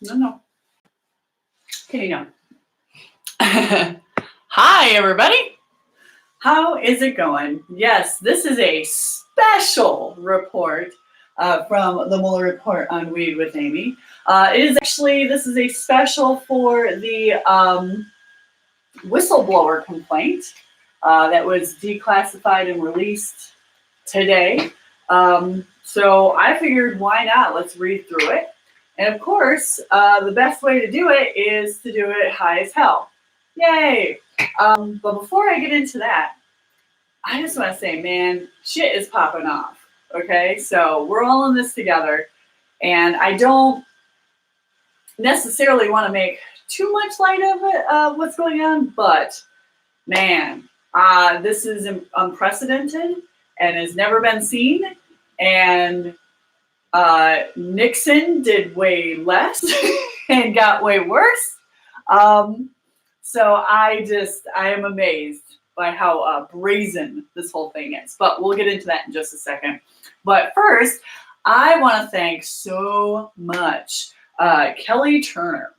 No. Okay, no. Hi, everybody. How is it going? Yes, this is a special report from the Mueller Report on Weed with Amy. This is a special for the whistleblower complaint that was declassified and released today. So I figured, why not? Let's read through it. And of course, the best way to do it is to do it high as hell. Yay! But before I get into that, I just want to say, man, shit is popping off. Okay, so we're all in this together, and I don't necessarily want to make too much light of it, what's going on, but man, this is unprecedented and has never been seen. And Nixon did way less and got way worse. So I am amazed by how brazen this whole thing is. But we'll get into that in just a second. But first, I want to thank so much Kelly Turner.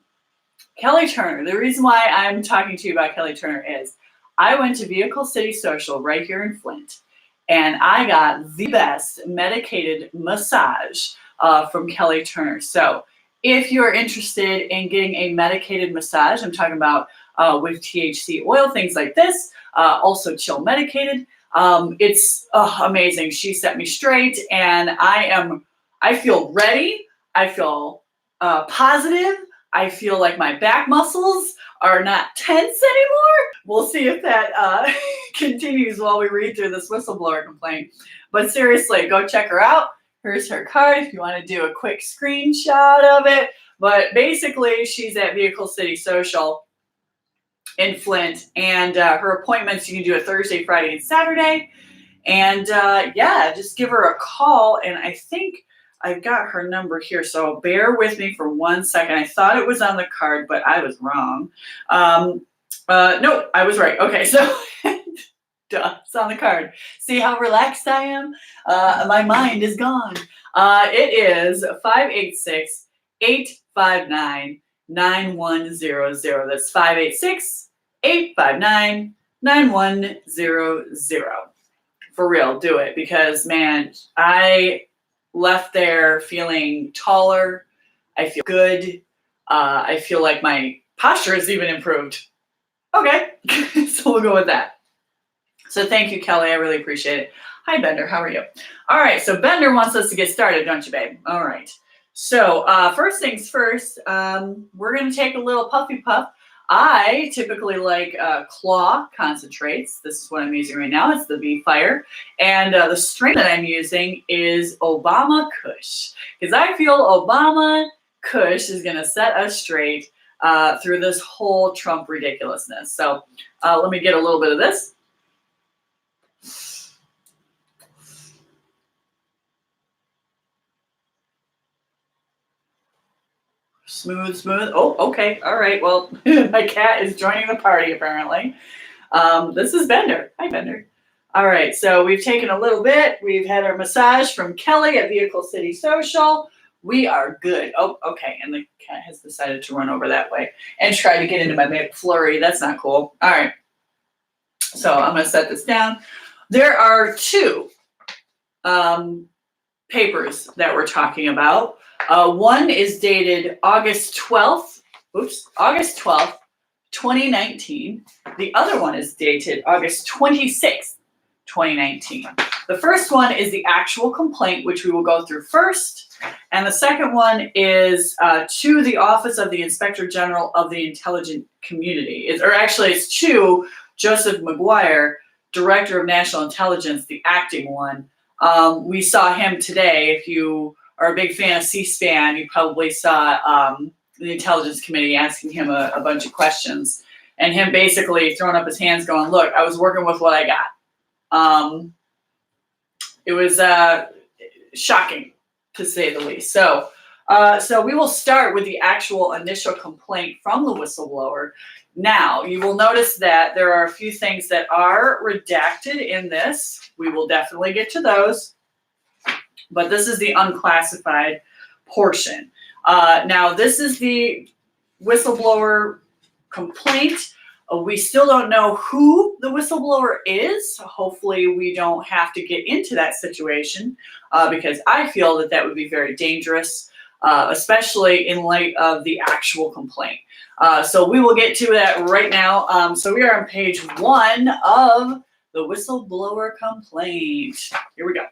Kelly Turner, the reason why I'm talking to you about Kelly Turner is I went to Vehicle City Social right here in Flint, and I got the best medicated massage from Kelly Turner. So if you're interested in getting a medicated massage, I'm talking about with THC oil, things like this, also chill medicated. It's amazing. She set me straight, and I feel ready. I feel positive. I feel like my back muscles are not tense anymore. We'll see if that continues while we read through this whistleblower complaint. But seriously, go check her out. Here's her card if you want to do a quick screenshot of it. But basically, she's at Vehicle City Social in Flint, and her appointments, you can do it Thursday, Friday, and Saturday. And just give her a call. And I think I've got her number here, so bear with me for 1 second. I thought it was on the card, but I was wrong. No, I was right. Okay, so duh, it's on the card. See how relaxed I am? My mind is gone. It is 586-859-9100. That's 586-859-9100. For real, do it, because man, I left there feeling taller. I feel good. I feel like my posture has even improved. Okay, so we'll go with that. So thank you, Kelly. I really appreciate it. Hi, Bender. How are you? All right, so Bender wants us to get started, don't you, babe? All right. So first things first, we're going to take a little puffy puff. I typically like Claw concentrates. This is what I'm using right now. It's the Bee Fire. And the strain that I'm using is Obama Kush, because I feel Obama Kush is going to set us straight through this whole Trump ridiculousness. So let me get a little bit of this. Smooth. Oh, okay. All right. Well, my cat is joining the party, apparently. This is Bender. Hi, Bender. All right. So we've taken a little bit. We've had our massage from Kelly at Vehicle City Social. We are good. Oh, okay. And the cat has decided to run over that way and try to get into my McFlurry. That's not cool. All right. So I'm going to set this down. There are two papers that we're talking about. One is dated August 12th, 2019. The other one is dated August 26th, 2019. The first one is the actual complaint, which we will go through first. And the second one is to the Office of the Inspector General of the Intelligence Community. It's to Joseph McGuire, Director of National Intelligence, the acting one. We saw him today. If you are a big fan of C-SPAN, you probably saw the Intelligence Committee asking him a bunch of questions, and him basically throwing up his hands going, look, I was working with what I got. It was shocking, to say the least. So we will start with the actual initial complaint from the whistleblower. Now, you will notice that there are a few things that are redacted in this. We will definitely get to those. But this is the unclassified portion. Now, this is the whistleblower complaint. We still don't know who the whistleblower is. Hopefully we don't have to get into that situation because I feel that that would be very dangerous, especially in light of the actual complaint. So we will get to that right now. So we are on page 1 of the whistleblower complaint. Here we go.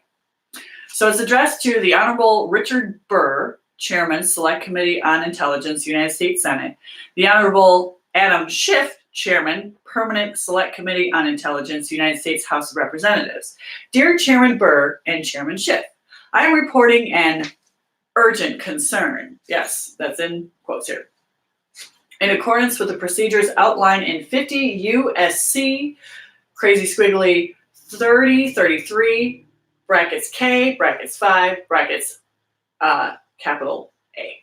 So it's addressed to the Honorable Richard Burr, Chairman, Select Committee on Intelligence, United States Senate, the Honorable Adam Schiff, Chairman, Permanent Select Committee on Intelligence, United States House of Representatives. Dear Chairman Burr and Chairman Schiff, I am reporting an urgent concern. Yes, that's in quotes here. In accordance with the procedures outlined in 50 U.S.C. crazy squiggly 3033 brackets K brackets 5 brackets capital A.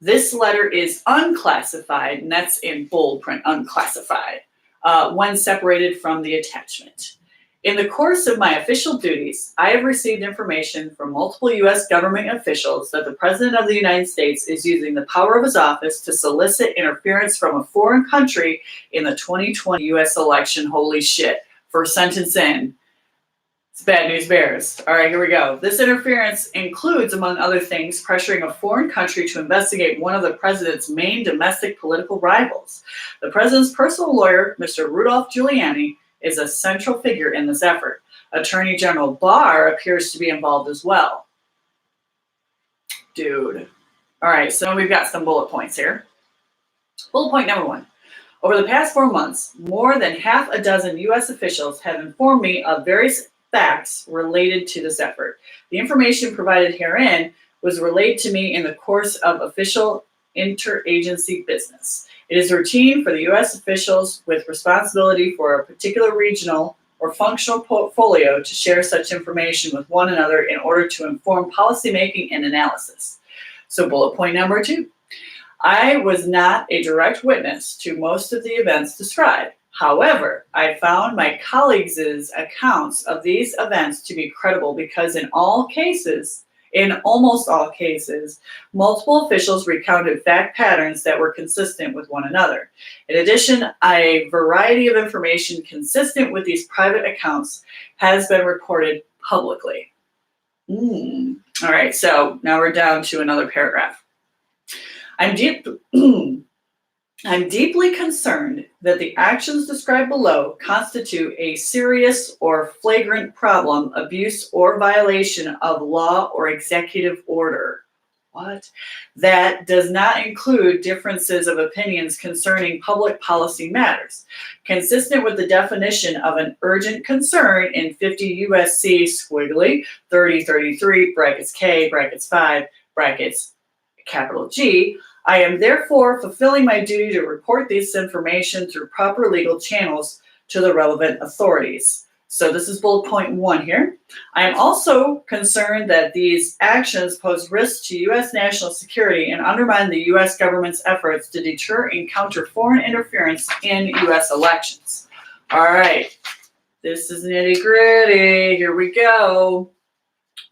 This letter is unclassified, and that's in bold print, unclassified, when separated from the attachment. In the course of my official duties, I have received information from multiple U.S. government officials that the President of the United States is using the power of his office to solicit interference from a foreign country in the 2020 U.S. election. Holy shit. First sentence in. It's bad news bears. All right, here we go. This interference includes, among other things, pressuring a foreign country to investigate one of the president's main domestic political rivals. The president's personal lawyer, Mr. Rudolph Giuliani, is a central figure in this effort. Attorney General Barr appears to be involved as well. Dude. All right, so we've got some bullet points here. Bullet point number 1. Over the past 4 months, more than half a dozen U.S. officials have informed me of various facts related to this effort. The information provided herein was relayed to me in the course of official interagency business. It is routine for the U.S. officials with responsibility for a particular regional or functional portfolio to share such information with one another in order to inform policymaking and analysis. So bullet point number 2. I was not a direct witness to most of the events described. However, I found my colleagues' accounts of these events to be credible because in almost all cases, multiple officials recounted fact patterns that were consistent with one another. In addition, a variety of information consistent with these private accounts has been reported publicly. All right, so now we're down to another paragraph. I'm deeply concerned that the actions described below constitute a serious or flagrant problem, abuse, or violation of law or executive order. What? That does not include differences of opinions concerning public policy matters. Consistent with the definition of an urgent concern in 50 U.S.C. squiggly 3033 brackets K brackets 5 brackets capital G, I am therefore fulfilling my duty to report this information through proper legal channels to the relevant authorities. So this is bullet point 1 here. I am also concerned that these actions pose risks to U.S. national security and undermine the U.S. government's efforts to deter and counter foreign interference in U.S. elections. All right, this is nitty gritty. Here we go.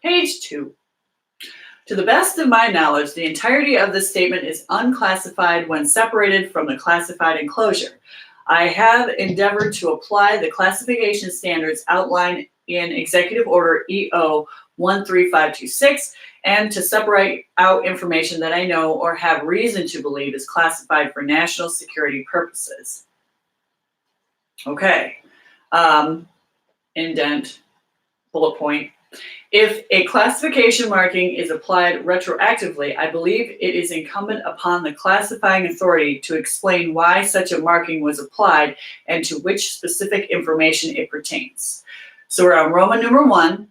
Page 2. To the best of my knowledge, the entirety of this statement is unclassified when separated from the classified enclosure. I have endeavored to apply the classification standards outlined in Executive Order EO 13526 and to separate out information that I know or have reason to believe is classified for national security purposes. Okay. Indent, bullet point. If a classification marking is applied retroactively, I believe it is incumbent upon the classifying authority to explain why such a marking was applied and to which specific information it pertains. So we're on Roman numeral 1.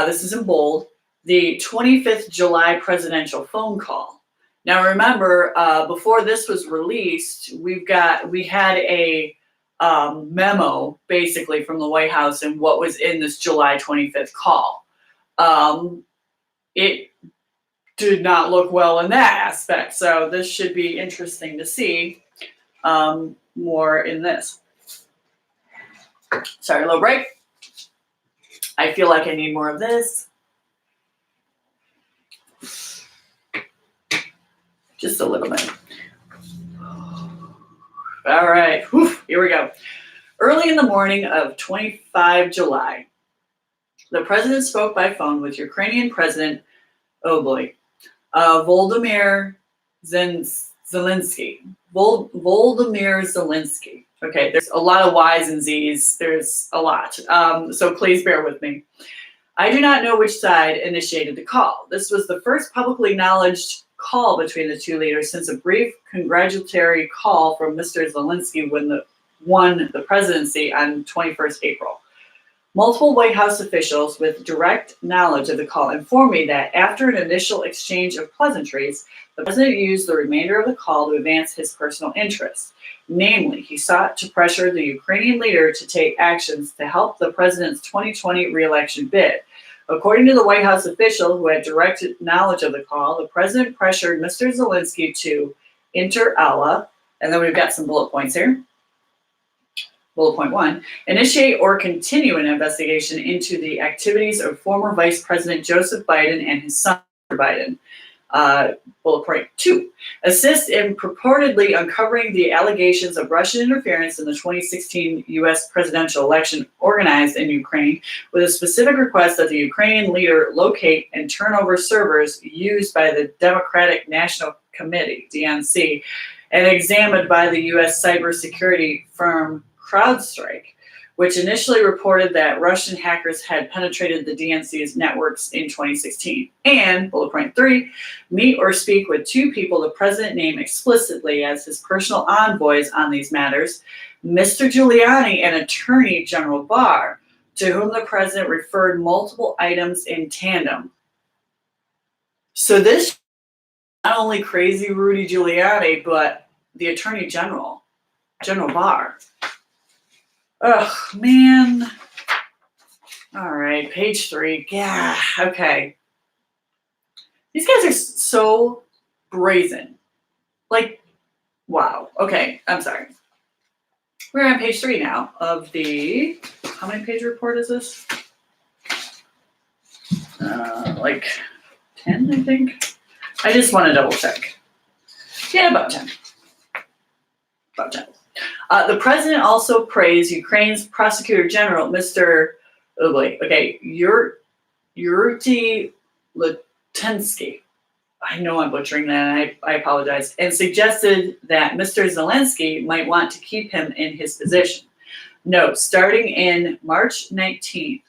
This is in bold. The 25th July presidential phone call. Now remember, before this was released, we had a memo basically from the White House and what was in this July 25th call. It did not look well in that aspect. So this should be interesting to see more in this. Sorry, a little break. I feel like I need more of this. Just a little bit. All right, whew, here we go. Early in the morning of 25 July, the president spoke by phone with Ukrainian President, oh boy, Volodymyr Zelensky. Volodymyr Zelensky. Okay, there's a lot of Y's and Z's. There's a lot. So please bear with me. I do not know which side initiated the call. This was the first publicly acknowledged call between the two leaders since a brief congratulatory call from Mr. Zelensky when won the presidency on 21st April. Multiple White House officials with direct knowledge of the call informed me that after an initial exchange of pleasantries, the president used the remainder of the call to advance his personal interests. Namely, he sought to pressure the Ukrainian leader to take actions to help the president's 2020 re-election bid. According to the White House official who had direct knowledge of the call, the president pressured Mr. Zelensky to inter alia, and then we've got some bullet points here. Bullet point 1, initiate or continue an investigation into the activities of former Vice President Joseph Biden and his son, Biden. Bullet point 2, assist in purportedly uncovering the allegations of Russian interference in the 2016 U.S. presidential election organized in Ukraine, with a specific request that the Ukrainian leader locate and turn over servers used by the Democratic National Committee, DNC, and examined by the U.S. cybersecurity firm CrowdStrike, which initially reported that Russian hackers had penetrated the DNC's networks in 2016. And, bullet point 3, meet or speak with two people the president named explicitly as his personal envoys on these matters, Mr. Giuliani and Attorney General Barr, to whom the president referred multiple items in tandem. So this is not only crazy Rudy Giuliani, but the Attorney General, General Barr. Oh, man. All right, page 3. Yeah, okay. These guys are so brazen. Like, wow. Okay, I'm sorry. We're on page 3 now of the, how many page report is this? Like 10, I think. I just want to double check. Yeah, about 10. About 10. The president also praised Ukraine's Prosecutor General, Mr. Yuri Lutensky. I know I'm butchering that, and I apologize. And suggested that Mr. Zelensky might want to keep him in his position. Note, starting in March 2019,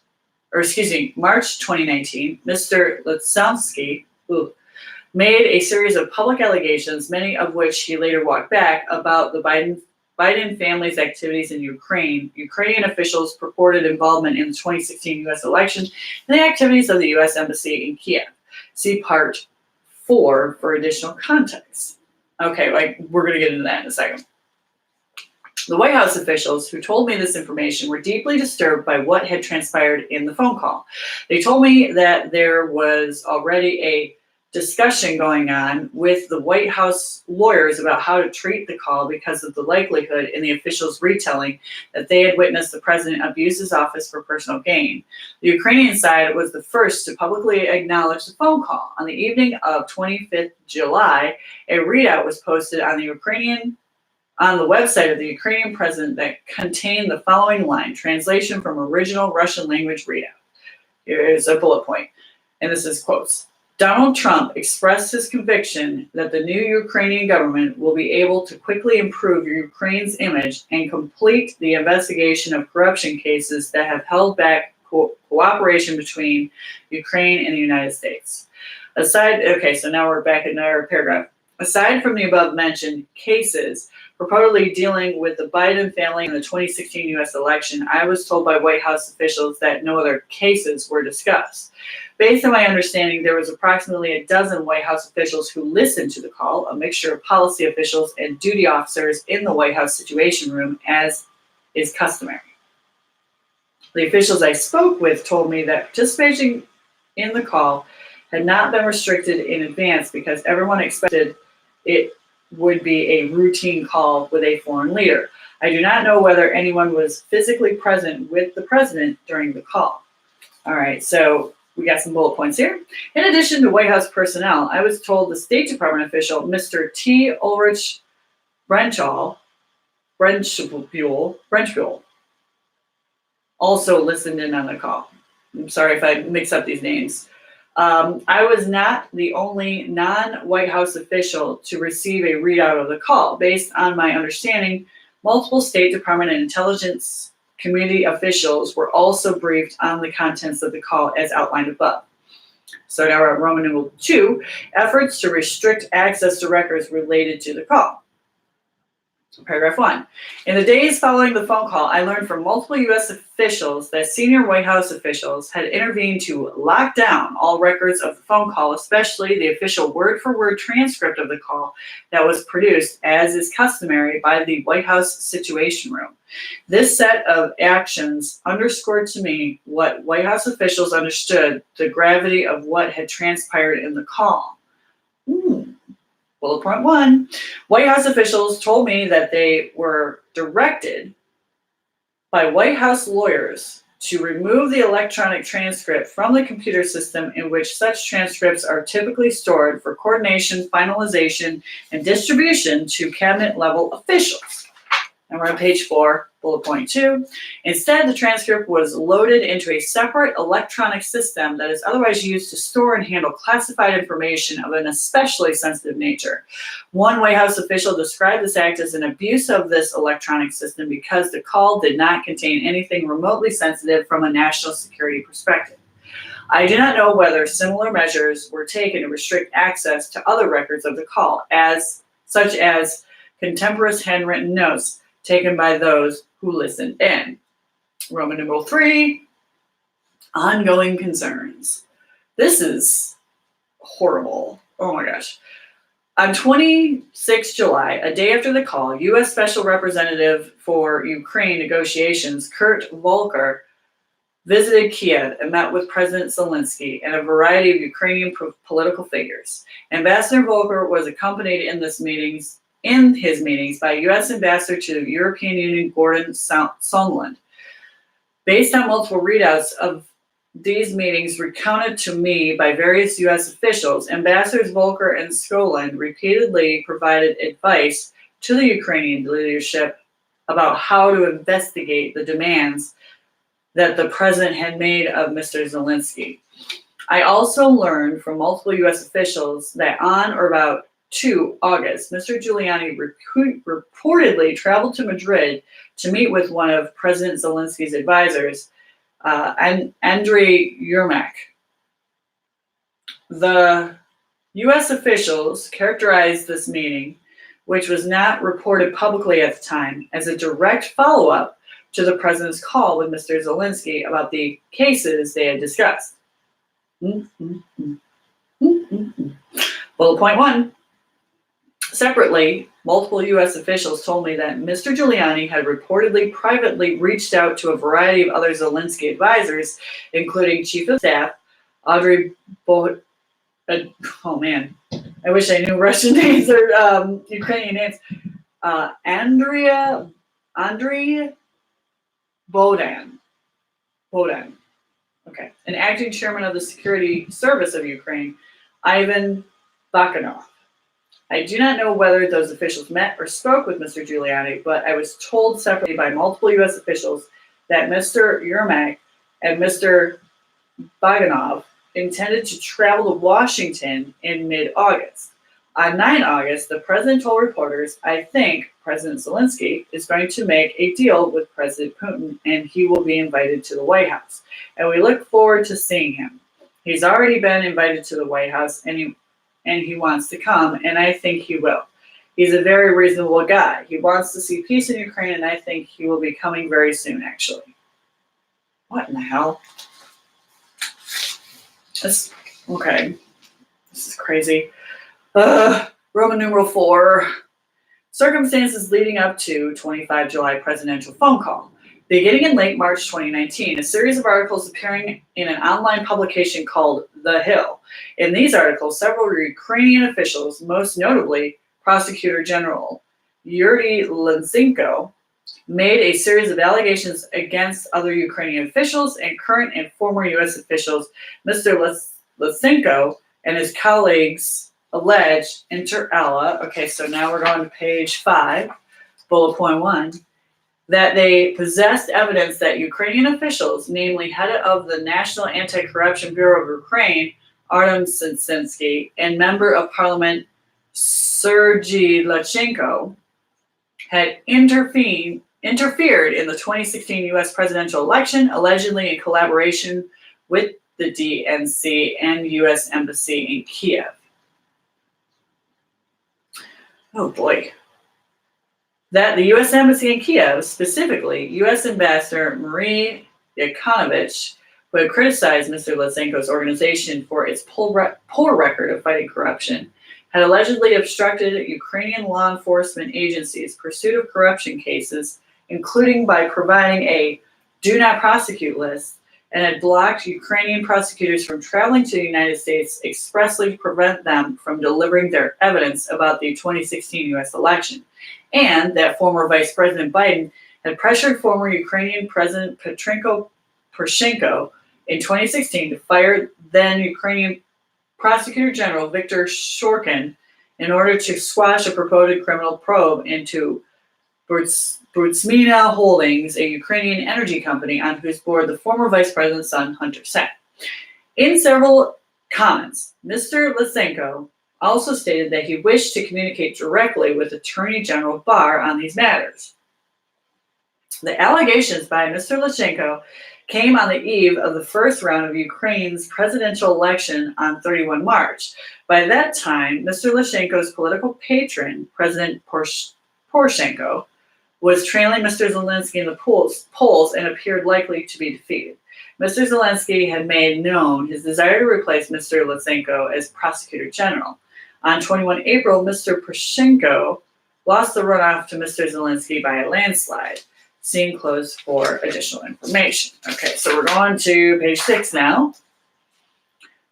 Mr. Lutensky made a series of public allegations, many of which he later walked back, about the Biden family's activities in Ukraine, Ukrainian officials' purported involvement in the 2016 U.S. election, and the activities of the U.S. Embassy in Kiev. See part 4 for additional context. Okay, we're going to get into that in a second. The White House officials who told me this information were deeply disturbed by what had transpired in the phone call. They told me that there was already a discussion going on with the White House lawyers about how to treat the call because of the likelihood in the officials' retelling that they had witnessed the president abuse his office for personal gain. The Ukrainian side was the first to publicly acknowledge the phone call. On the evening of 25th July, a readout was posted on the website of the Ukrainian president that contained the following line, translation from original Russian language readout. Here's a bullet point, and this is quotes. Donald Trump expressed his conviction that the new Ukrainian government will be able to quickly improve Ukraine's image and complete the investigation of corruption cases that have held back cooperation between Ukraine and the United States. So now we're back in our paragraph. Aside from the above-mentioned cases purportedly dealing with the Biden family in the 2016 U.S. election, I was told by White House officials that no other cases were discussed. Based on my understanding, there was approximately a dozen White House officials who listened to the call, a mixture of policy officials and duty officers in the White House Situation Room, as is customary. The officials I spoke with told me that participation in the call had not been restricted in advance because everyone expected it would be a routine call with a foreign leader. I do not know whether anyone was physically present with the president during the call. All right, so We got some bullet points here. In addition to White House personnel, I was told the State Department official, Mr. T. Ulrich Brenchbuhl, also listened in on the call. I'm sorry if I mix up these names. I was not the only non-White House official to receive a readout of the call. Based on my understanding, multiple State Department and Intelligence Community officials were also briefed on the contents of the call as outlined above. So now we're at Roman numeral 2, efforts to restrict access to records related to the call. Paragraph 1. In the days following the phone call, I learned from multiple U.S. officials that senior White House officials had intervened to lock down all records of the phone call, especially the official word-for-word transcript of the call that was produced, as is customary, by the White House Situation Room. This set of actions underscored to me what White House officials understood the gravity of what had transpired in the call. Bullet point 1, White House officials told me that they were directed by White House lawyers to remove the electronic transcript from the computer system in which such transcripts are typically stored for coordination, finalization, and distribution to cabinet level officials. And we're on page 4, bullet point 2. Instead, the transcript was loaded into a separate electronic system that is otherwise used to store and handle classified information of an especially sensitive nature. One White House official described this act as an abuse of this electronic system because the call did not contain anything remotely sensitive from a national security perspective. I do not know whether similar measures were taken to restrict access to other records of the call, such as contemporaneous handwritten notes taken by those who listened in. Roman numeral 3, ongoing concerns. This is horrible. Oh my gosh. On 26 July, a day after the call, U.S. Special Representative for Ukraine negotiations, Kurt Volker, visited Kiev and met with President Zelensky and a variety of Ukrainian political figures. Ambassador Volker was accompanied in his meetings by U.S. Ambassador to the European Union, Gordon Sondland. Based on multiple readouts of these meetings recounted to me by various U.S. officials, Ambassadors Volker and Sondland repeatedly provided advice to the Ukrainian leadership about how to investigate the demands that the president had made of Mr. Zelensky. I also learned from multiple U.S. officials that on or about 2 August, Mr. Giuliani reportedly traveled to Madrid to meet with one of President Zelensky's advisors, Andriy Yermak. The U.S. officials characterized this meeting, which was not reported publicly at the time, as a direct follow-up to the president's call with Mr. Zelensky about the cases they had discussed. Bullet point 1. Separately, multiple U.S. officials told me that Mr. Giuliani had reportedly privately reached out to a variety of other Zelensky advisors, including Chief of Staff Audrey oh man, I wish I knew Russian names or Ukrainian names. Andriy Bodan. Okay. An acting chairman of the Security Service of Ukraine, Ivan Bakanov. I do not know whether those officials met or spoke with Mr. Giuliani, but I was told separately by multiple U.S. officials that Mr. Yermak and Mr. Baganov intended to travel to Washington in mid-August. On 9 August, the president told reporters, I think President Zelensky is going to make a deal with President Putin and he will be invited to the White House. And we look forward to seeing him. He's already been invited to the White House and he wants to come, and I think he will. He's a very reasonable guy. He wants to see peace in Ukraine, and I think he will be coming very soon, actually. What in the hell? Okay. This is crazy. Roman numeral 4. Circumstances leading up to 25 July presidential phone call. Beginning in late March 2019, a series of articles appearing in an online publication called The Hill. In these articles, several Ukrainian officials, most notably Prosecutor General Yuri Lutsenko made a series of allegations against other Ukrainian officials and current and former U.S. officials. Mr. Lysenko and his colleagues allege, inter alia, okay, so now we're going to page 5, bullet point 1, that they possessed evidence that Ukrainian officials, namely head of the National Anti-Corruption Bureau of Ukraine, Artem Sinsinsky, and member of parliament Sergei Lachenko, had interfered in the 2016 U.S. presidential election, allegedly in collaboration with the DNC and U.S. Embassy in Kiev. Oh boy. That the U.S. Embassy in Kiev, specifically U.S. Ambassador Marie Yakonovich, who had criticized Mr. Lysenko's organization for its poor record of fighting corruption, had allegedly obstructed Ukrainian law enforcement agencies' pursuit of corruption cases, including by providing a do not prosecute list, and had blocked Ukrainian prosecutors from traveling to the United States expressly to prevent them from delivering their evidence about the 2016 U.S. election, and that former Vice President Biden had pressured former Ukrainian President Petro Poroshenko in 2016 to fire then Ukrainian Prosecutor General Viktor Shokin in order to squash a purported criminal probe into Burisma Holdings, a Ukrainian energy company on whose board the former vice president's son, Hunter, sat. In several comments, Mr. Lysenko also stated that he wished to communicate directly with Attorney General Barr on these matters. The allegations by Mr. Lysenko came on the eve of the first round of Ukraine's presidential election on 31 March. By that time, Mr. Lysenko's political patron, President Poroshenko, was trailing Mr. Zelensky in the polls and appeared likely to be defeated. Mr. Zelensky had made known his desire to replace Mr. Lysenko as Prosecutor General. On 21 April, Mr. Poroshenko lost the runoff to Mr. Zelensky by a landslide. See enclosed for additional information. Okay, so we're going to page 6 now.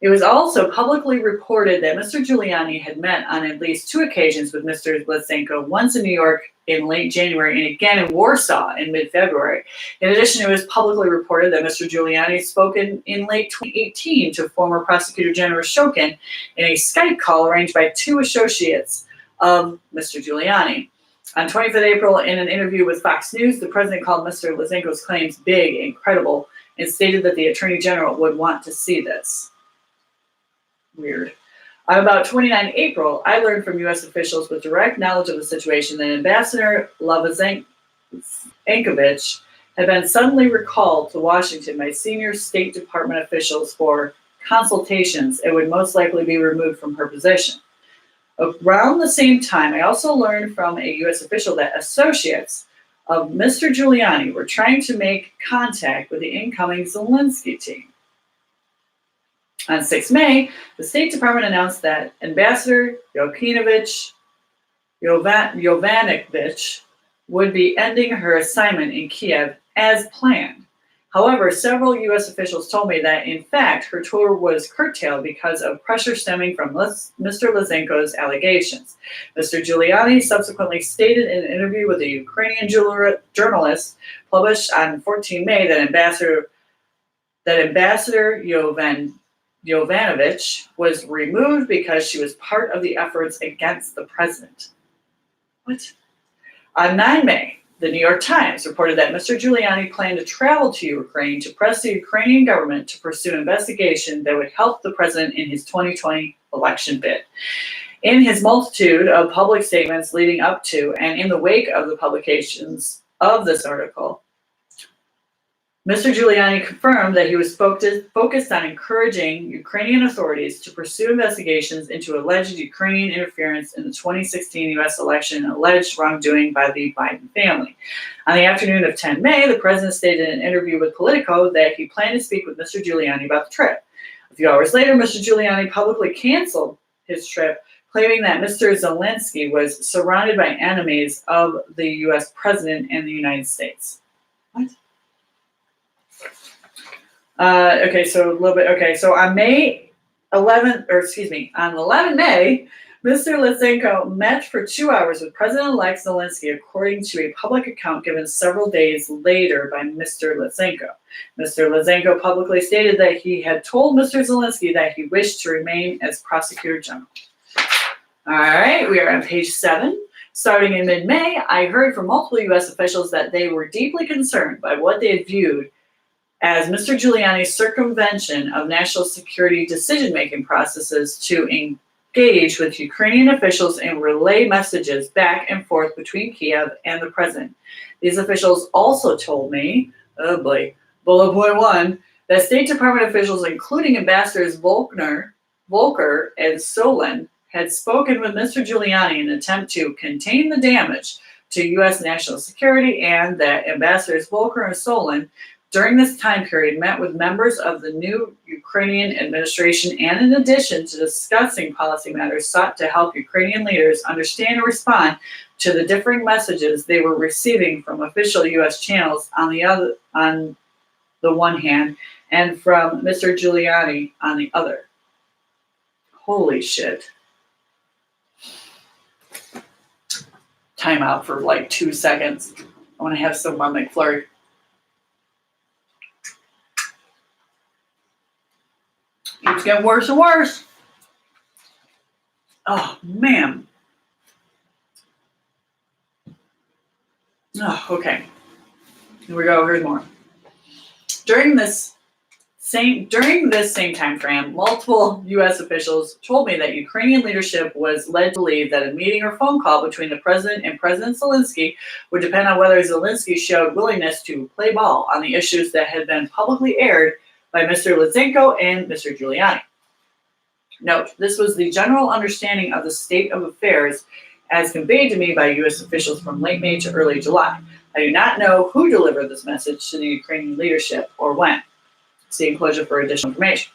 It was also publicly reported that Mr. Giuliani had met on at least 2 occasions with Mr. Lysenko, once in New York in late January and again in Warsaw in mid-February. In addition, it was publicly reported that Mr. Giuliani spoke in late 2018 to former Prosecutor General Shokin in a Skype call arranged by 2 associates of Mr. Giuliani. On 25th April, in an interview with Fox News, the president called Mr. Lysenko's claims big and credible and stated that the Attorney General would want to see this. Weird. On about 29 April, I learned from U.S. officials with direct knowledge of the situation that Ambassador Lysenko had been suddenly recalled to Washington by senior State Department officials for consultations and would most likely be removed from her position. Around the same time, I also learned from a U.S. official that associates of Mr. Giuliani were trying to make contact with the incoming Zelensky team. On 6 May, the State Department announced that Ambassador Yovanovich would be ending her assignment in Kiev as planned. However, several U.S. officials told me that, in fact, her tour was curtailed because of pressure stemming from Mr. Lysenko's allegations. Mr. Giuliani subsequently stated in an interview with a Ukrainian journalist published on 14 May that Ambassador Yovanovich was removed because she was part of the efforts against the president. What? On 9 May, the New York Times reported that Mr. Giuliani planned to travel to Ukraine to press the Ukrainian government to pursue an investigation that would help the president in his 2020 election bid. In his multitude of public statements leading up to and in the wake of the publications of this article, Mr. Giuliani confirmed that he was focused on encouraging Ukrainian authorities to pursue investigations into alleged Ukrainian interference in the 2016 U.S. election and alleged wrongdoing by the Biden family. On the afternoon of 10 May, the president stated in an interview with Politico that he planned to speak with Mr. Giuliani about the trip. A few hours later, Mr. Giuliani publicly canceled his trip, claiming that Mr. Zelensky was surrounded by enemies of the U.S. president and the United States. What? So on 11 May, Mr. Lysenko met for 2 hours with President-elect Zelensky, according to a public account given several days later by Mr. Lysenko. Mr. Lysenko publicly stated that he had told Mr. Zelensky that he wished to remain as Prosecutor General. All right, we are on page 7. Starting in mid-May, I heard from multiple U.S. officials that they were deeply concerned by what they had viewed as Mr. Giuliani's circumvention of national security decision-making processes to engage with Ukrainian officials and relay messages back and forth between Kiev and the president. These officials also told me, oh boy, bullet point 1, that State Department officials, including Ambassadors Volker and Solon, had spoken with Mr. Giuliani in an attempt to contain the damage to U.S. national security, and that Ambassadors Volker and Solon during this time period met with members of the new Ukrainian administration and, in addition to discussing policy matters, sought to help Ukrainian leaders understand and respond to the differing messages they were receiving from official U.S. channels on the one hand, and from Mr. Giuliani on the other. Holy shit. Time out for like 2 seconds. I want to have some on McFlurry. It's getting worse and worse. Oh, man. Oh, okay. Here we go. Here's more. During this same time frame, multiple U.S. officials told me that Ukrainian leadership was led to believe that a meeting or phone call between the president and President Zelensky would depend on whether Zelensky showed willingness to play ball on the issues that had been publicly aired by Mr. Lysenko and Mr. Giuliani. Note, this was the general understanding of the state of affairs as conveyed to me by U.S. officials from late May to early July. I do not know who delivered this message to the Ukrainian leadership or when. See enclosure for additional information.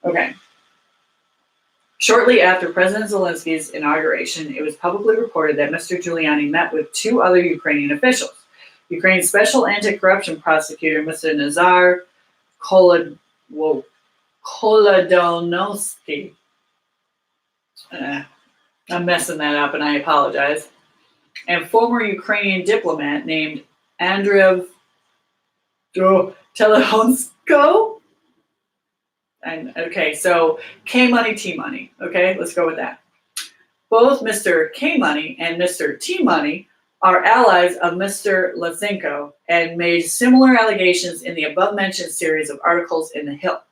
Okay. Shortly after President Zelensky's inauguration, it was publicly reported that Mr. Giuliani met with 2 other Ukrainian officials. Ukraine's special anti-corruption prosecutor, Mr. Nazar Kolodonovsky. I'm messing that up and I apologize. And former Ukrainian diplomat named Andriy Telehonsko. And okay, so K Money, T Money. Okay, let's go with that. Both Mr. K Money and Mr. T Money are allies of Mr. Lysenko and made similar allegations in the above-mentioned series of articles in The Hill.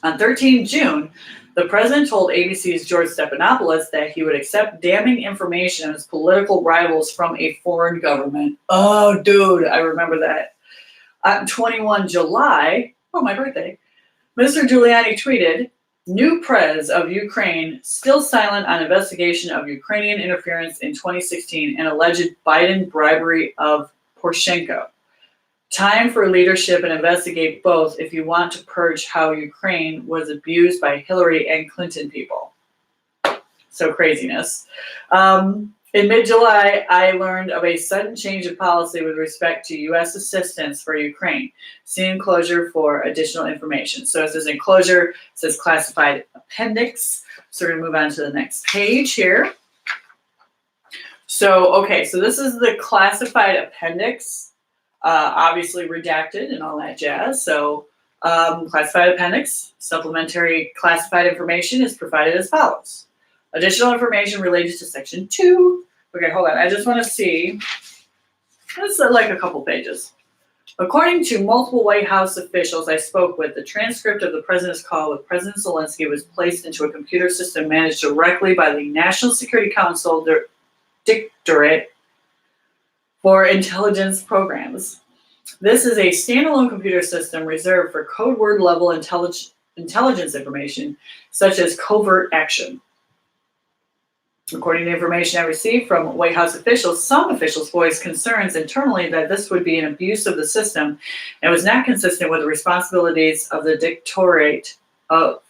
On 13 June, the president told ABC's George Stephanopoulos that he would accept damning information on his political rivals from a foreign government. Oh, dude, I remember that. On 21 July, my birthday, Mr. Giuliani tweeted, "New prez of Ukraine still silent on investigation of Ukrainian interference in 2016 and alleged Biden bribery of Poroshenko. Time for leadership and investigate both if you want to purge how Ukraine was abused by Hillary and Clinton people." So craziness. In mid-July, I learned of a sudden change of policy with respect to U.S. assistance for Ukraine. See enclosure for additional information. So it says enclosure, it says classified appendix. So we're going to move on to the next page here. So, okay, so this is the classified appendix, obviously redacted and all that jazz. So classified appendix, supplementary classified information is provided as follows. Additional information related to section 2. Okay, hold on. I just want to see. This is like a couple pages. According to multiple White House officials I spoke with, the transcript of the president's call with President Zelensky was placed into a computer system managed directly by the National Security Council Directorate for Intelligence Programs. This is a standalone computer system reserved for code word level intelligence information, such as covert action. According to information I received from White House officials, some officials voiced concerns internally that this would be an abuse of the system and was not consistent with the responsibilities of the Directorate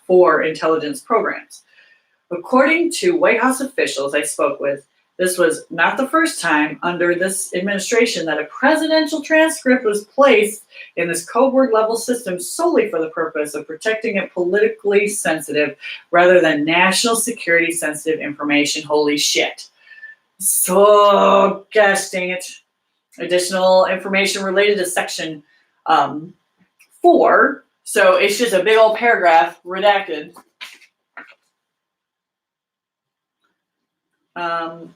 for Intelligence Programs. According to White House officials I spoke with, This was not the first time under this administration that a presidential transcript was placed in this code word level system solely for the purpose of protecting it politically sensitive rather than national security sensitive information. Holy shit. So, gosh dang it. Additional information related to section 4. So it's just a big old paragraph redacted.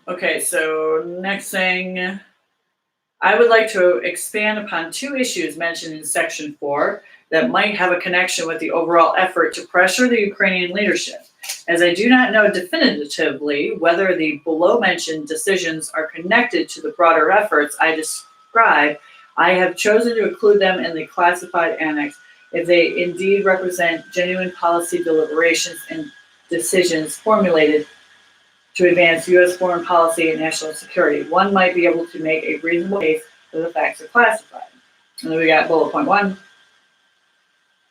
Okay, so next thing, I would like to expand upon 2 issues mentioned in section 4 that might have a connection with the overall effort to pressure the Ukrainian leadership. As I do not know definitively whether the below mentioned decisions are connected to the broader efforts I describe, I have chosen to include them in the classified annex if they indeed represent genuine policy deliberations and decisions formulated to advance U.S. foreign policy and national security. One might be able to make a reasonable case that the facts are classified. And then we got bullet point 1.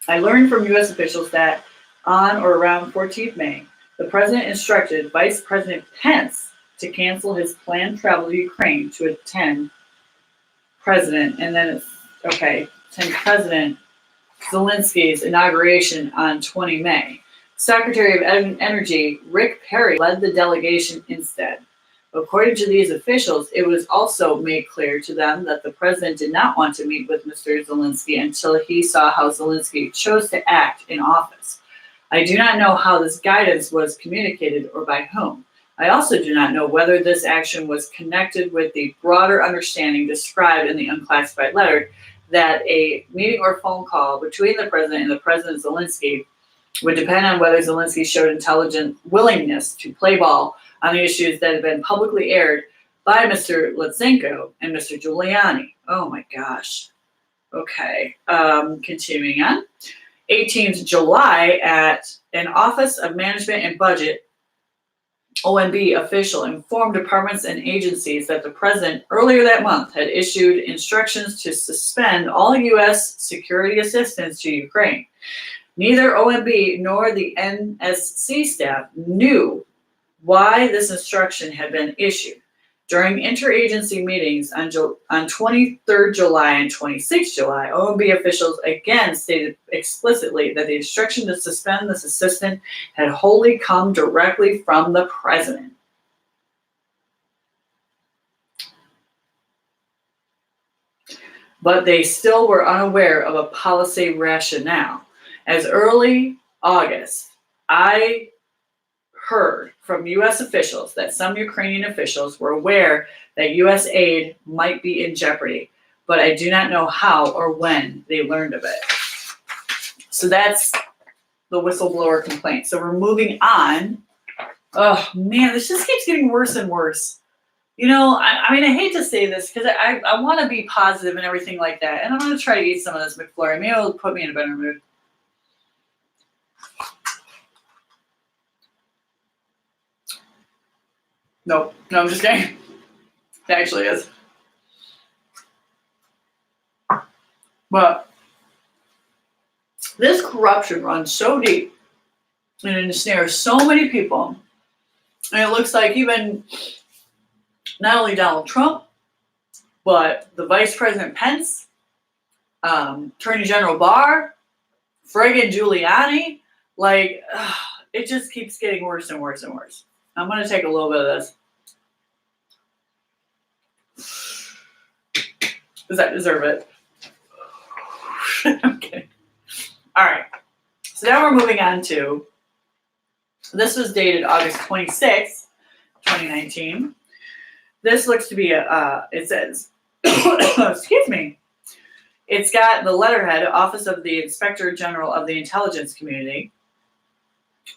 I learned from U.S. officials that on or around 14th May, the president instructed Vice President Pence to cancel his planned travel to Ukraine to attend President Zelensky's inauguration on 20 May. Secretary of Energy Rick Perry led the delegation instead. According to these officials, it was also made clear to them that the president did not want to meet with Mr. Zelensky until he saw how Zelensky chose to act in office. I do not know how this guidance was communicated or by whom. I also do not know whether this action was connected with the broader understanding described in the unclassified letter that a meeting or phone call between the president and the President Zelensky would depend on whether Zelensky showed intelligent willingness to play ball on the issues that had been publicly aired by Mr. Lutsenko and Mr. Giuliani. Oh my gosh. Okay, continuing on. 18th July at an Office of Management and Budget OMB official informed departments and agencies that the president earlier that month had issued instructions to suspend all U.S. security assistance to Ukraine. Neither OMB nor the NSC staff knew why this instruction had been issued. During interagency meetings on 23rd July and 26th July, OMB officials again stated explicitly that the instruction to suspend this assistance had wholly come directly from the president. But they still were unaware of a policy rationale. As early August, I heard from U.S. officials that some Ukrainian officials were aware that U.S. aid might be in jeopardy, but I do not know how or when they learned of it. So that's the whistleblower complaint. So we're moving on. Oh, man, this just keeps getting worse and worse. You know, I mean, I hate to say this because I want to be positive and everything like that, and I'm going to try to eat some of this McFlurry. Maybe it'll put me in a better mood. No, I'm just kidding. It actually is. But this corruption runs so deep and it ensnares so many people. And it looks like even not only Donald Trump, but the Vice President Pence, Attorney General Barr, friggin' Giuliani, like, it just keeps getting worse and worse and worse. I'm going to take a little bit of this. Does that deserve it? I'm kidding. All right. So now we're moving on to, this was dated August 26th, 2019. This looks to be it says, excuse me. It's got the letterhead, Office of the Inspector General of the Intelligence Community.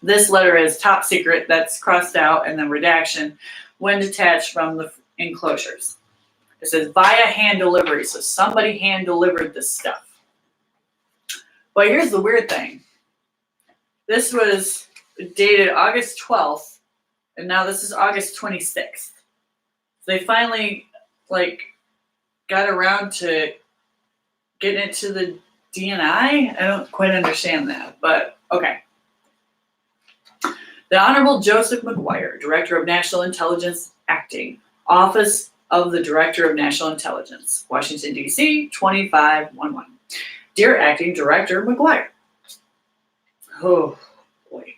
This letter is top secret, that's crossed out, and then redaction when detached from the enclosures. It says via hand delivery, so somebody hand delivered this stuff. But here's the weird thing. This was dated August 12th, and now this is August 26th. So they finally, got around to getting it to the DNI? I don't quite understand that, but okay. The Honorable Joseph McGuire, Director of National Intelligence Acting, Office of the Director of National Intelligence, Washington, D.C., 2511. Dear Acting Director McGuire. Oh, boy.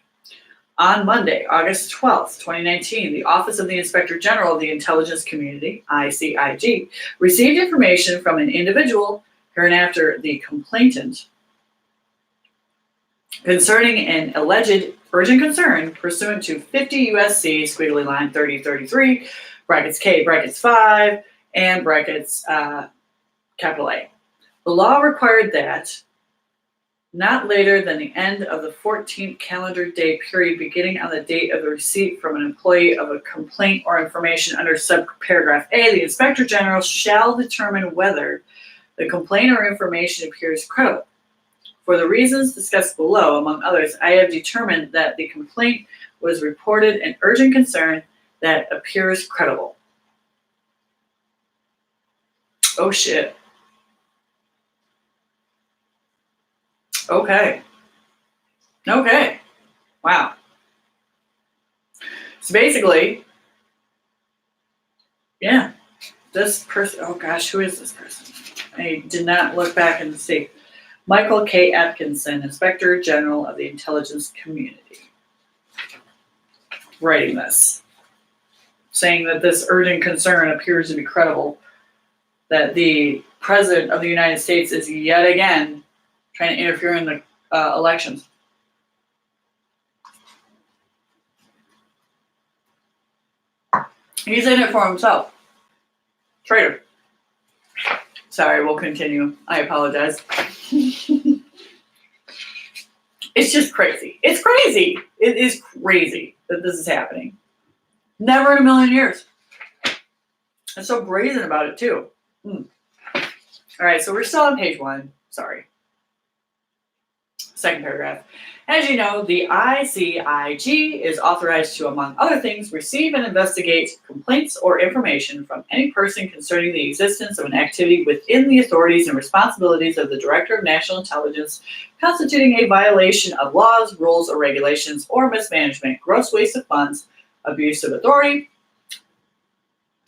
On Monday, August 12th, 2019, the Office of the Inspector General of the Intelligence Community, ICIG, received information from an individual, hereinafter the complainant, concerning an alleged urgent concern pursuant to 50 U.S.C. squiggly line 3033, brackets K, brackets 5, and brackets capital A. The law required that not later than the end of the 14th calendar day period beginning on the date of the receipt from an employee of a complaint or information under subparagraph A, the Inspector General shall determine whether the complaint or information appears credible. For the reasons discussed below, among others, I have determined that the complaint was reported an urgent concern that appears credible. Oh shit. Okay. Wow. So basically, yeah, this person, oh gosh, who is this person? I did not look back and see. Michael K. Atkinson, Inspector General of the Intelligence Community, writing this, saying that this urgent concern appears to be credible, that the President of the United States is yet again trying to interfere in the elections. He's in it for himself. Traitor. Sorry, we'll continue. I apologize. It's just crazy. It's crazy. It is crazy that this is happening. Never in a million years. I'm so brazen about it, too. All right, so we're still on page 1. Sorry. Second paragraph. As you know, the ICIG is authorized to, among other things, receive and investigate complaints or information from any person concerning the existence of an activity within the authorities and responsibilities of the Director of National Intelligence constituting a violation of laws, rules, or regulations, or mismanagement, gross waste of funds, abuse of authority,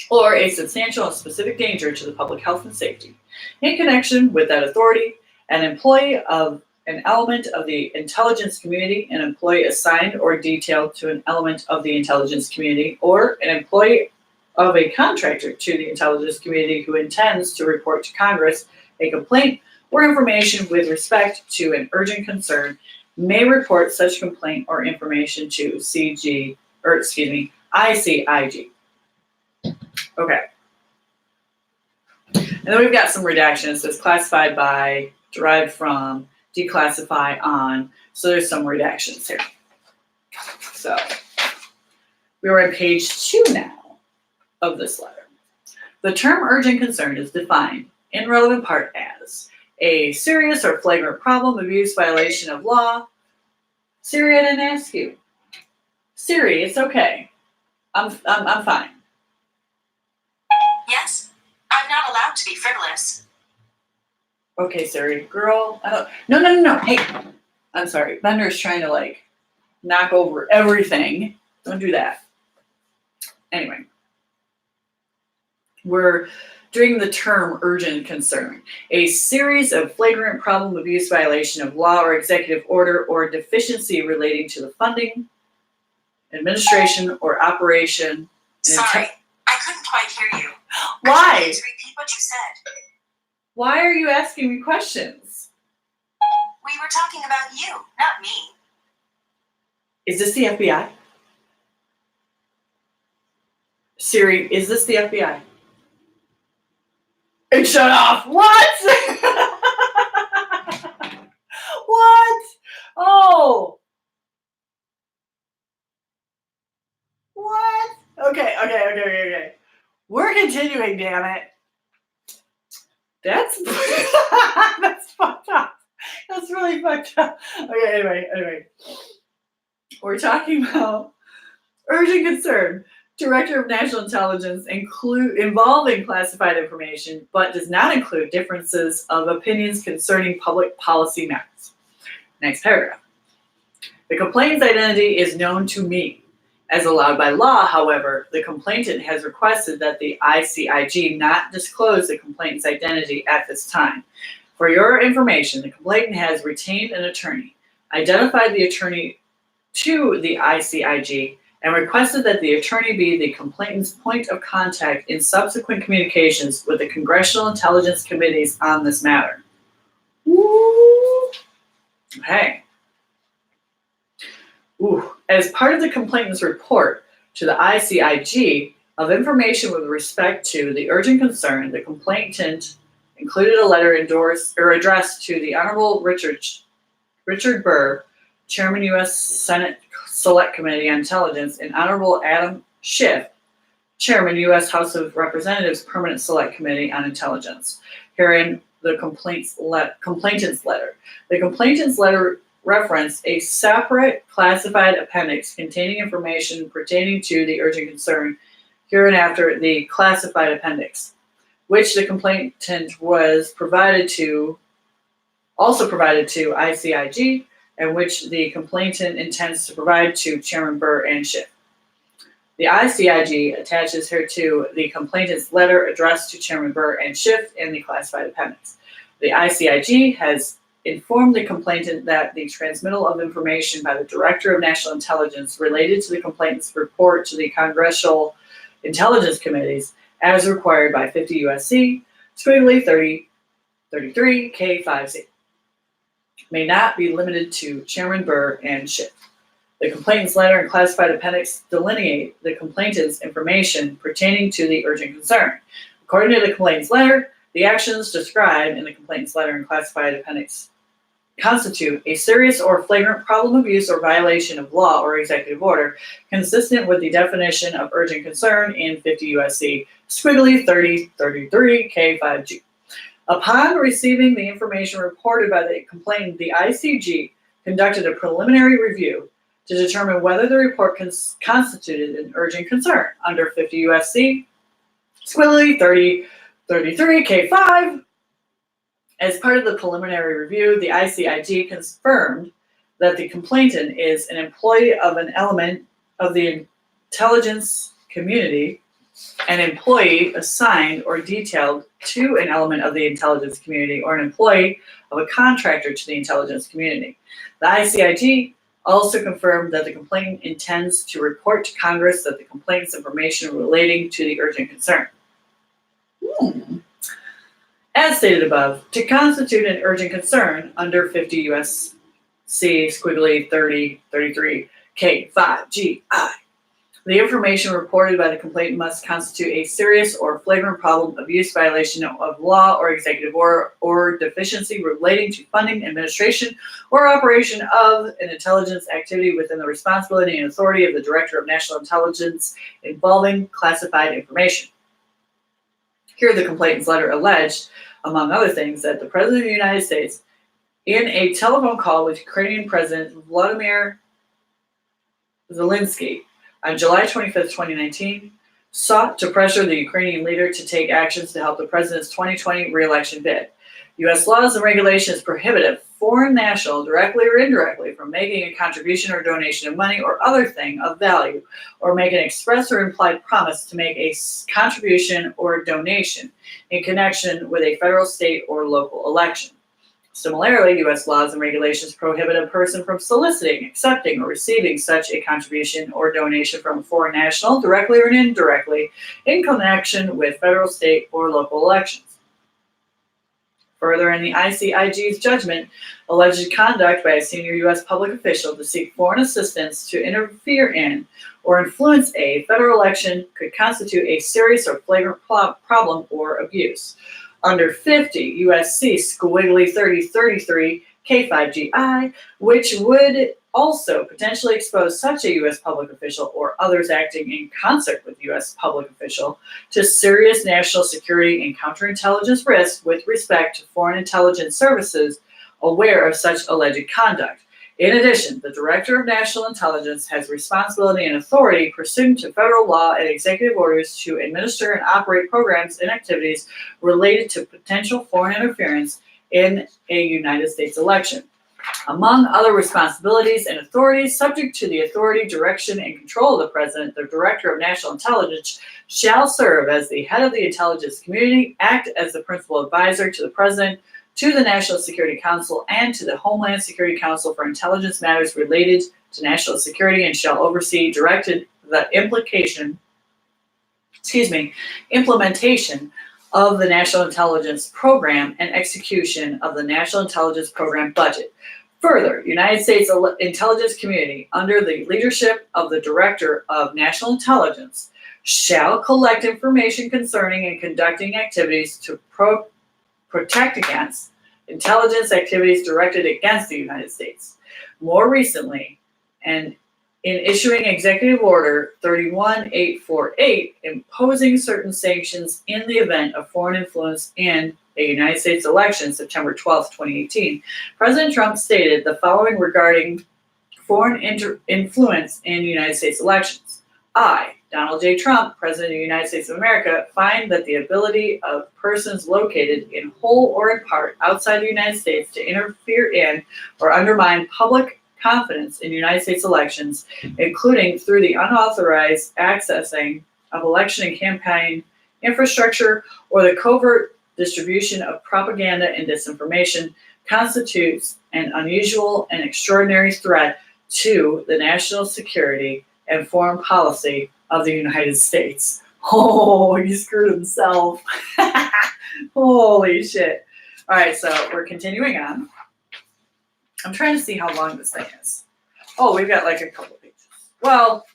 or a substantial and specific danger to the public health and safety. In connection with that authority, an employee of an element of the intelligence community, an employee assigned or detailed to an element of the intelligence community, or an employee of a contractor to the intelligence community who intends to report to Congress a complaint or information with respect to an urgent concern may report such complaint or information to ICIG. Okay. And then we've got some redactions. It says classified by, derived from, declassify on. So there's some redactions here. So we are on page 2 now of this letter. The term urgent concern is defined in relevant part as a serious or flagrant problem, abuse, violation of law. Siri, I didn't ask you. Siri, it's okay. I'm fine. Yes, I'm not allowed to be frivolous. Okay, Siri, girl, I don't. No. Hey, I'm sorry. Bender's trying to knock over everything. Don't do that. Anyway, we're doing the term urgent concern. A series of flagrant problem, abuse, violation of law or executive order or deficiency relating to the funding, administration, or operation. Sorry, I couldn't quite hear you. Why? Please repeat what you said. Why are you asking me questions? We were talking about you, not me. Is this the FBI? Siri, is this the FBI? It shut off. What? What? Oh. What? Okay. We're continuing, damn it. That's that's fucked up. That's really fucked up. Okay, anyway. We're talking about urgent concern. Director of National Intelligence involving classified information, but does not include differences of opinions concerning public policy matters. Next paragraph. The complainant's identity is known to me. As allowed by law, however, the complainant has requested that the ICIG not disclose the complainant's identity at this time. For your information, the complainant has retained an attorney, identified the attorney to the ICIG, and requested that the attorney be the complainant's point of contact in subsequent communications with the Congressional Intelligence Committees on this matter. Woo! Okay. As part of the complainant's report to the ICIG of information with respect to the urgent concern, the complainant included a letter addressed to the Honorable Richard Burr, Chairman, U.S. Senate Select Committee on Intelligence, and Honorable Adam Schiff, Chairman, U.S. House of Representatives Permanent Select Committee on Intelligence. Herein, the complainant's letter. The complainant's letter referenced a separate classified appendix containing information pertaining to the urgent concern, hereinafter the classified appendix, which the complainant was also provided to ICIG, and which the complainant intends to provide to Chairman Burr and Schiff. The ICIG attaches hereto the complainant's letter addressed to Chairman Burr and Schiff and the classified appendix. The ICIG has informed the complainant that the transmittal of information by the Director of National Intelligence related to the complainant's report to the Congressional Intelligence Committees, as required by 50 U.S.C. squiggly 3033 K5Z, may not be limited to Chairman Burr and Schiff. The complainant's letter and classified appendix delineate the complainant's information pertaining to the urgent concern. According to the complainant's letter, the actions described in the complainant's letter and classified appendix constitute a serious or flagrant problem of use or violation of law or executive order consistent with the definition of urgent concern in 50 U.S.C. squiggly 3033 K5G. Upon receiving the information reported by the complainant, the ICG conducted a preliminary review to determine whether the report constituted an urgent concern under 50 U.S.C. squiggly 3033 K5. As part of the preliminary review, the ICIG confirmed that the complainant is an employee of an element of the intelligence community, an employee assigned or detailed to an element of the intelligence community, or an employee of a contractor to the intelligence community. The ICIG also confirmed that the complainant intends to report to Congress that the complainant's information relating to the urgent concern. As stated above, to constitute an urgent concern under 50 U.S.C. squiggly 3033 K5GI, the information reported by the complainant must constitute a serious or flagrant problem of use, violation of law or executive order, or deficiency relating to funding, administration, or operation of an intelligence activity within the responsibility and authority of the Director of National Intelligence involving classified information. Here, the complainant's letter alleged, among other things, that the President of the United States, in a telephone call with Ukrainian President Vladimir Zelensky on July 25, 2019, sought to pressure the Ukrainian leader to take actions to help the president's 2020 re-election bid. U.S. laws and regulations prohibit a foreign national, directly or indirectly, from making a contribution or donation of money or other thing of value, or make an express or implied promise to make a contribution or donation in connection with a federal, state, or local election. Similarly, U.S. laws and regulations prohibit a person from soliciting, accepting, or receiving such a contribution or donation from a foreign national, directly or indirectly, in connection with federal, state, or local elections. Further, in the ICIG's judgment, alleged conduct by a senior U.S. public official to seek foreign assistance to interfere in or influence a federal election could constitute a serious or flagrant problem or abuse. Under 50 U.S.C. squiggly 3033 K5GI, which would also potentially expose such a U.S. public official or others acting in concert with the U.S. public official to serious national security and counterintelligence risks with respect to foreign intelligence services aware of such alleged conduct. In addition, the Director of National Intelligence has responsibility and authority pursuant to federal law and executive orders to administer and operate programs and activities related to potential foreign interference in a United States election. Among other responsibilities and authorities, subject to the authority, direction, and control of the President, the Director of National Intelligence shall serve as the head of the intelligence community, act as the principal advisor to the President, to the National Security Council, and to the Homeland Security Council for intelligence matters related to national security, and shall oversee, directed the implementation of the National Intelligence Program and execution of the National Intelligence Program budget. Further, United States intelligence community, under the leadership of the Director of National Intelligence, shall collect information concerning and conducting activities to protect against intelligence activities directed against the United States. More recently, and in issuing Executive Order 31848, imposing certain sanctions in the event of foreign influence in a United States election, September 12, 2018, President Trump stated the following regarding foreign influence in United States elections. I, Donald J. Trump, President of the United States of America, find that the ability of persons located in whole or in part outside the United States to interfere in or undermine public confidence in United States elections, including through the unauthorized accessing of election and campaign infrastructure or the covert distribution of propaganda and disinformation, constitutes an unusual and extraordinary threat to the national security and foreign policy of the United States. Oh, he screwed himself. Holy shit. All right, so we're continuing on. I'm trying to see how long this thing is. Oh, we've got like a couple of pages. Well,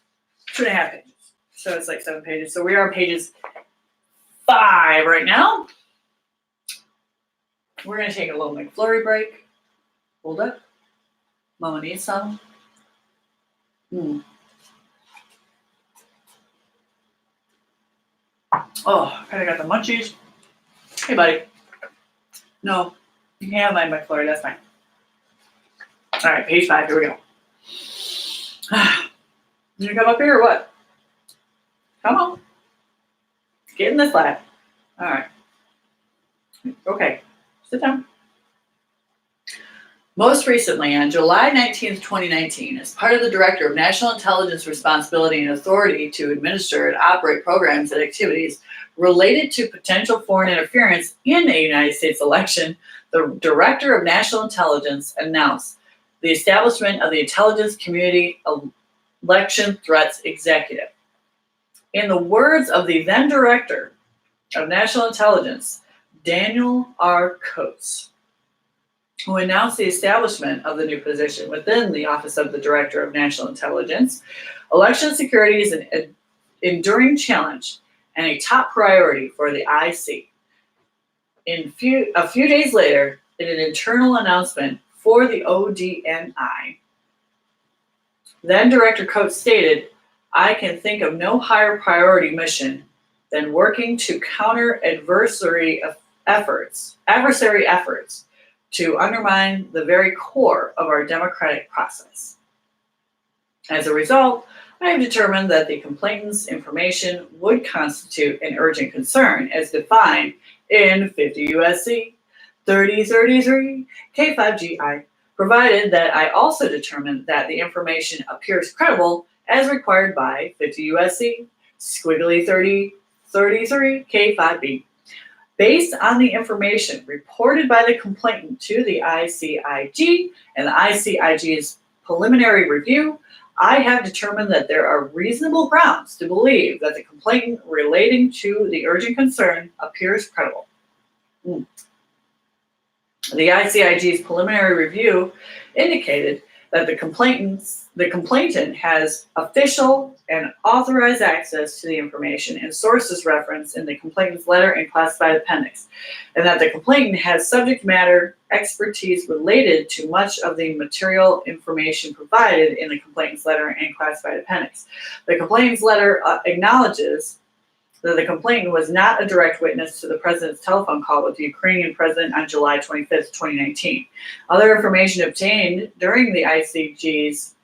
2.5 pages. So it's like 7 pages. So we are on pages 5 right now. We're going to take a little McFlurry break. Hold up. Mama needs some. Oh, I got the munchies. Hey, buddy. No, you can have my McFlurry. That's fine. All right, page 5. Here we go. You gonna come up here or what? Come on. Get in this lap. All right. Okay. Sit down. Most recently, on July 19th, 2019, as part of the Director of National Intelligence Responsibility and Authority to administer and operate programs and activities related to potential foreign interference in a United States election, the Director of National Intelligence announced the establishment of the Intelligence Community Election Threats Executive. In the words of the then Director of National Intelligence, Daniel R. Coates, who announced the establishment of the new position within the Office of the Director of National Intelligence, election security is an enduring challenge and a top priority for the IC. A few days later, in an internal announcement for the ODNI, then Director Coates stated, I can think of no higher priority mission than working to counter adversary efforts to undermine the very core of our democratic process. As a result, I have determined that the complainant's information would constitute an urgent concern as defined in 50 U.S.C. 3033 K5GI, provided that I also determine that the information appears credible as required by 50 U.S.C. squiggly 3033 K5B. Based on the information reported by the complainant to the ICIG and the ICIG's preliminary review, I have determined that there are reasonable grounds to believe that the complaint relating to the urgent concern appears credible. The ICIG's preliminary review indicated that the complainant has official and authorized access to the information and sources referenced in the complainant's letter and classified appendix, and that the complainant has subject matter expertise related to much of the material information provided in the complainant's letter and classified appendix. The complainant's letter acknowledges that the complainant was not a direct witness to the president's telephone call with the Ukrainian president on July 25th, 2019. Other information obtained during the ICG's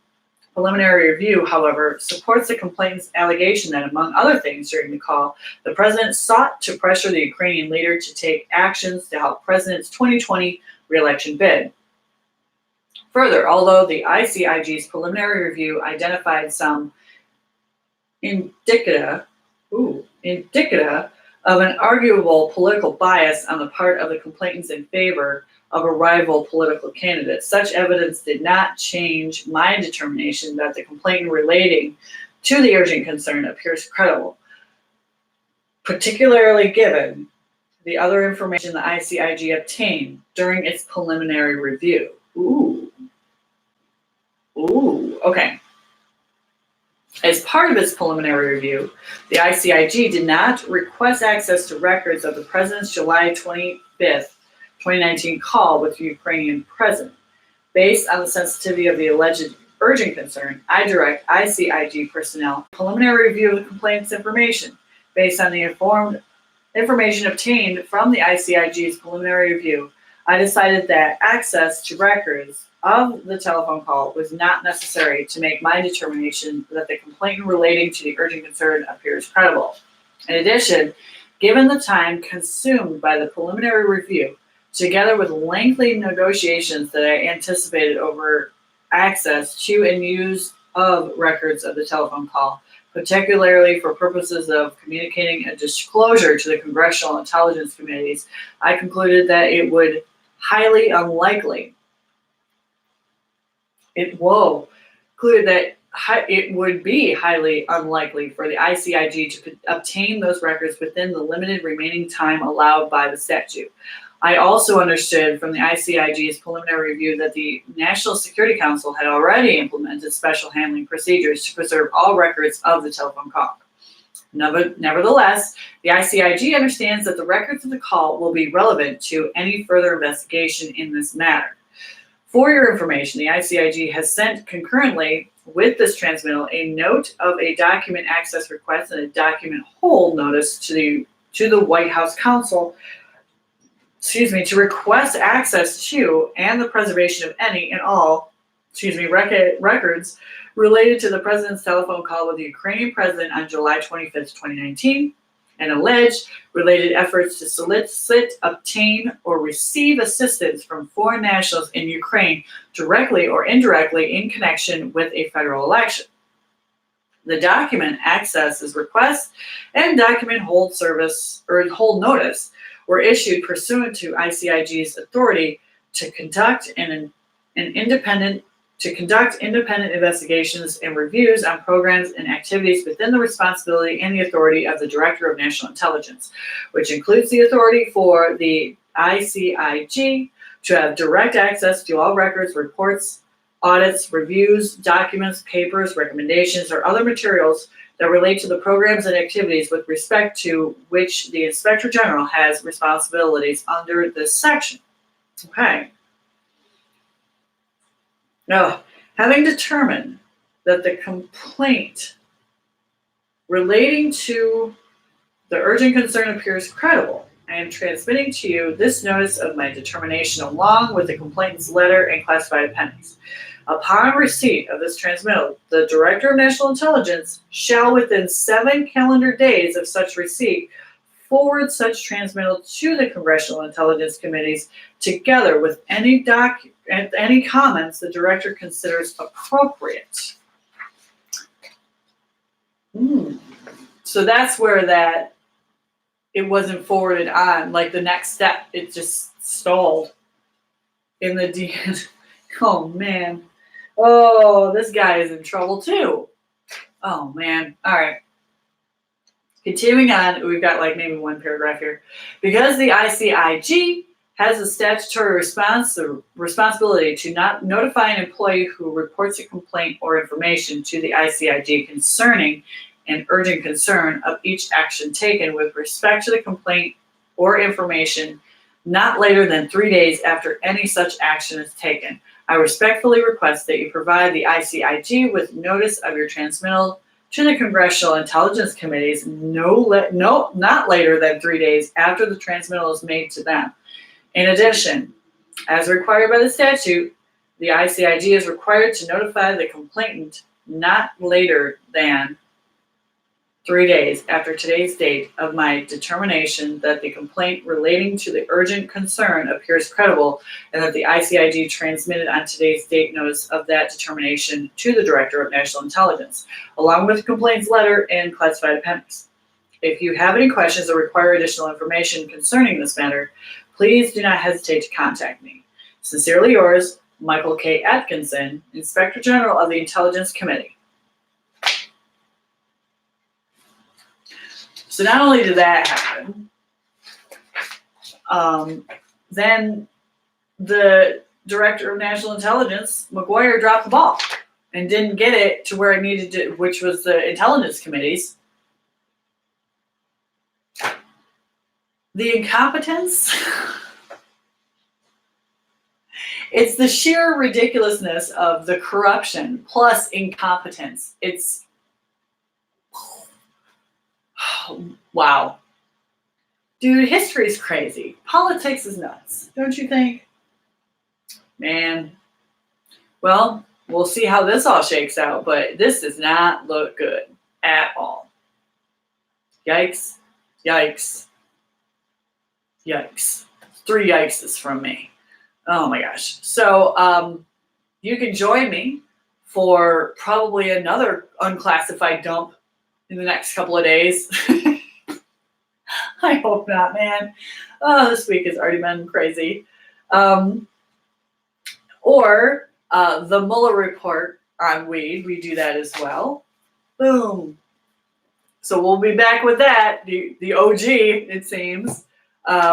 preliminary review, however, supports the complainant's allegation that, among other things, during the call, the president sought to pressure the Ukrainian leader to take actions to help president's 2020 re-election bid. Further, although the ICIG's preliminary review identified some indicia of an arguable political bias on the part of the complainants in favor of a rival political candidate, such evidence did not change my determination that the complaint relating to the urgent concern appears credible, particularly given the other information the ICIG obtained during its preliminary review. Okay. As part of its preliminary review, the ICIG did not request access to records of the President's July 25th, 2019 call with the Ukrainian President. Based on the sensitivity of the alleged urgent concern, I direct ICIG personnel preliminary review of the complaint's information. Based on the informed information obtained from the ICIG's preliminary review, I decided that access to records of the telephone call was not necessary to make my determination that the complaint relating to the urgent concern appears credible. In addition, given the time consumed by the preliminary review, together with lengthy negotiations that I anticipated over access to and use of records of the telephone call, particularly for purposes of communicating a disclosure to the Congressional Intelligence Committees, I concluded that it would highly unlikely it would be highly unlikely for the ICIG to obtain those records within the limited remaining time allowed by the statute. I also understood from the ICIG's preliminary review that the National Security Council had already implemented special handling procedures to preserve all records of the telephone call. Nevertheless, the ICIG understands that the records of the call will be relevant to any further investigation in this matter. For your information, the ICIG has sent concurrently with this transmittal a note of a document access request and a document hold notice to the White House counsel, to request access to and the preservation of any and all, records related to the president's telephone call with the Ukrainian president on July 25th, 2019, and alleged related efforts to solicit, obtain, or receive assistance from foreign nationals in Ukraine directly or indirectly in connection with a federal election. The document accesses request and document hold service or hold notice were issued pursuant to ICIG's authority to conduct independent investigations and reviews on programs and activities within the responsibility and the authority of the Director of National Intelligence, which includes the authority for the ICIG to have direct access to all records, reports, audits, reviews, documents, papers, recommendations, or other materials that relate to the programs and activities with respect to which the Inspector General has responsibilities under this section. Okay. Now, having determined that the complaint relating to the urgent concern appears credible, I am transmitting to you this notice of my determination along with the complainant's letter and classified appendix. Upon receipt of this transmittal, the Director of National Intelligence shall, within 7 calendar days of such receipt, forward such transmittal to the Congressional Intelligence Committees, together with any comments the Director considers appropriate. So that's where it wasn't forwarded on, like the next step, it just stalled in the DN. Oh man. Oh, this guy is in trouble too. Oh man. All right. Continuing on, we've got like maybe one paragraph here. Because the ICIG has a statutory responsibility to not notify an employee who reports a complaint or information to the ICIG concerning an urgent concern of each action taken with respect to the complaint or information not later than 3 days after any such action is taken. I respectfully request that you provide the ICIG with notice of your transmittal to the Congressional Intelligence Committees not later than 3 days after the transmittal is made to them. In addition, as required by the statute, the ICIG is required to notify the complainant not later than 3 days after today's date of my determination that the complaint relating to the urgent concern appears credible and that the ICIG transmitted on today's date notice of that determination to the Director of National Intelligence, along with the complaint's letter and classified appendix. If you have any questions or require additional information concerning this matter, please do not hesitate to contact me. Sincerely yours, Michael K. Atkinson, Inspector General of the Intelligence Committee. So not only did that happen, then the Director of National Intelligence, McGuire, dropped the ball and didn't get it to where it needed to, which was the Intelligence Committees. The incompetence, it's the sheer ridiculousness of the corruption plus incompetence. It's, wow. Dude, history's crazy. Politics is nuts, don't you think? Man. Well, we'll see how this all shakes out, but this does not look good at all. Yikes. Yikes. Yikes. 3 yikeses from me. Oh my gosh. So you can join me for probably another unclassified dump in the next couple of days. I hope not, man. Oh, this week has already been crazy. Or the Mueller report on weed. We do that as well. Boom. So we'll be back with that, the OG, it seems,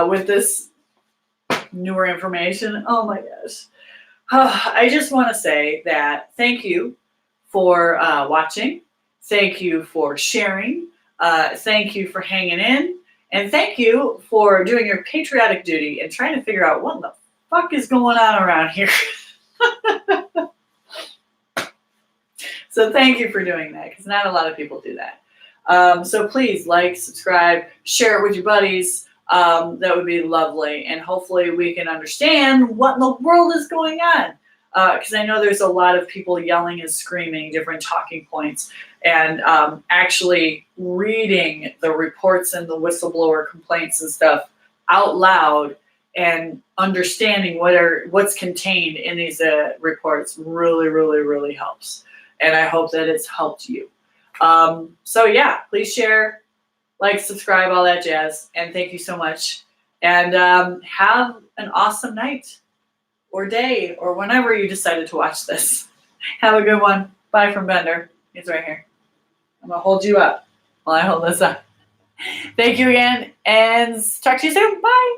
with this newer information. Oh my gosh. I just want to say that thank you for watching. Thank you for sharing. Thank you for hanging in. And thank you for doing your patriotic duty and trying to figure out what the fuck is going on around here. So thank you for doing that, because not a lot of people do that. So please like, subscribe, share it with your buddies. That would be lovely. And hopefully we can understand what in the world is going on. Because I know there's a lot of people yelling and screaming different talking points, and actually reading the reports and the whistleblower complaints and stuff out loud and understanding what's contained in these reports really, really, really helps. And I hope that it's helped you. So yeah, please share, like, subscribe, all that jazz. And thank you so much. And have an awesome night or day or whenever you decided to watch this. Have a good one. Bye from Bender. He's right here. I'm going to hold you up while I hold this up. Thank you again, and talk to you soon. Bye.